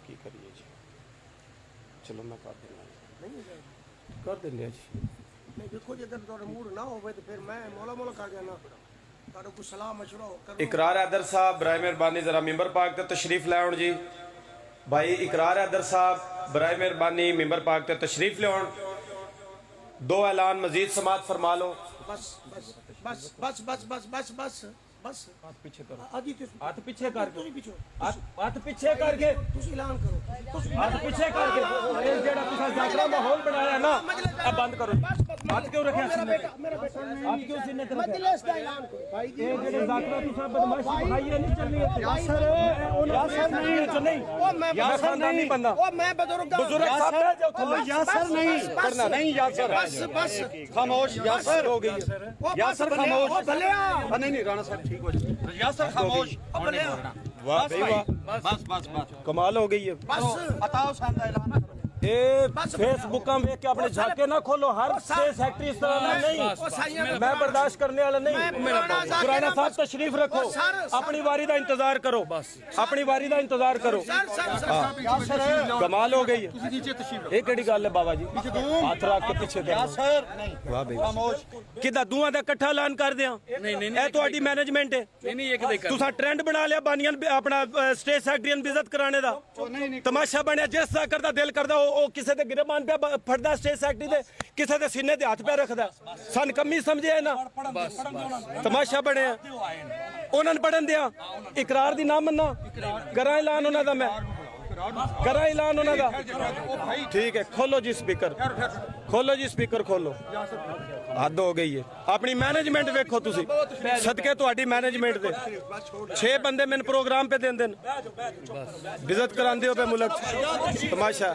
की करिए जी, चलो मैं कर देना, कर देने जी। नहीं देखो जी, अगर थोड़ा मूड ना हो तो फिर मैं मौला मौला कर जाना, थोड़ा कुछ सलाह मशवरा कर। इकरार हैदर साहब बराए मेहरबानी जरा मिंबर पाक ते तशरीफ ले आउण जी। भाई इकरार हैदर साहब बराए मेहरबानी मिंबर पाक ते तशरीफ ले आउण। दो ऐलान मजीद समात फरमा लो। बस बस बस बस बस बस बस बस बस हाथ पीछे करो, आदि हाथ पीछे करके, पीछे हाथ पीछे करके, तुसी ऐलान करो, हाथ पीछे करके। ये जेड़ा तुसा जाकरा माहौल बनाया ना, अब बंद करो। हाथ क्यों रखे सीने पे? हाथ क्यों सीने पे रखे? मजलिस का ऐलान करो भाई। ये जेड़े जाकरा तुसा बदमाशी दिखाई है नहीं चलनी है। यासर नहीं नहीं, यासर नहीं बंदा, ओ मैं बुजुर्ग साहब है जो यासर नहीं करना नहीं, यासर बस बस खामोश यासर हो गई है। यासर खामोश। ओ भलिया नहीं नहीं राणा साहब ठीक हो जाए। यासर खामोश। वाह भाई वाह, बस बस बस कमाल हो गई है। बस बताओ साहब ऐलान करो। फेसबुक वेख के अपने झाके ना खोलो, हर छह सेक्रेटरी इस तरह नहीं, मैं बर्दाश्त करने वाला नहीं। खुराना साहब तशरीफ रखो, अपनी वारी का इंतजार करो, बस अपनी वारी का इंतजार करो। कमाल हो गई है। ये केड़ी गल है बाबा जी, हाथ रख के पीछे वाह भाई किदा दूआं दा इकट्ठा ऐलान कर दिया। नहीं ਤੁਹਾਡੀ मैनेजमेंट है, तुसा ट्रेंड बना लिया बानियां अपना स्टेट सेक्रेटरी ਨੂੰ इज्जत कराने दा तमाशा बनया। जिस दा करदा दिल करदा ਉਹ ਕਿਸੇ ਦੇ ਗਿਰਬਾਨ ਪਿਆ ਫੜਦਾ ਸਟੇਟ ਸੈਕਟਰੀ ਦੇ, ਕਿਸੇ ਦੇ ਸੀਨੇ ਤੇ ਹੱਥ ਪੈ ਰੱਖਦਾ। ਸਨ ਕਮੀ ਸਮਝਿਆ ਨਾ, ਤਮਾਸ਼ਾ ਬਣਿਆ। ਉਹਨਾਂ ਨੂੰ ਪੜਨ ਦਿਆ, ਇਕਰਾਰ ਦੀ ਨਾ ਮੰਨਾ, ਕਰਾਂ ਐਲਾਨ ਉਹਨਾਂ ਦਾ, ਮੈਂ करा ऐलान होना था। ठीक है खोलो जी स्पीकर, खोलो जी स्पीकर खोलो। हद हो गई है। अपनी मैनेजमेंट वेखो तुसी, सदके तुहाडी मैनेजमेंट दे 6 बंदे मैंने प्रोग्राम पे देंदे न, इज्जत करांदे हो पे मुल्क तमाशा।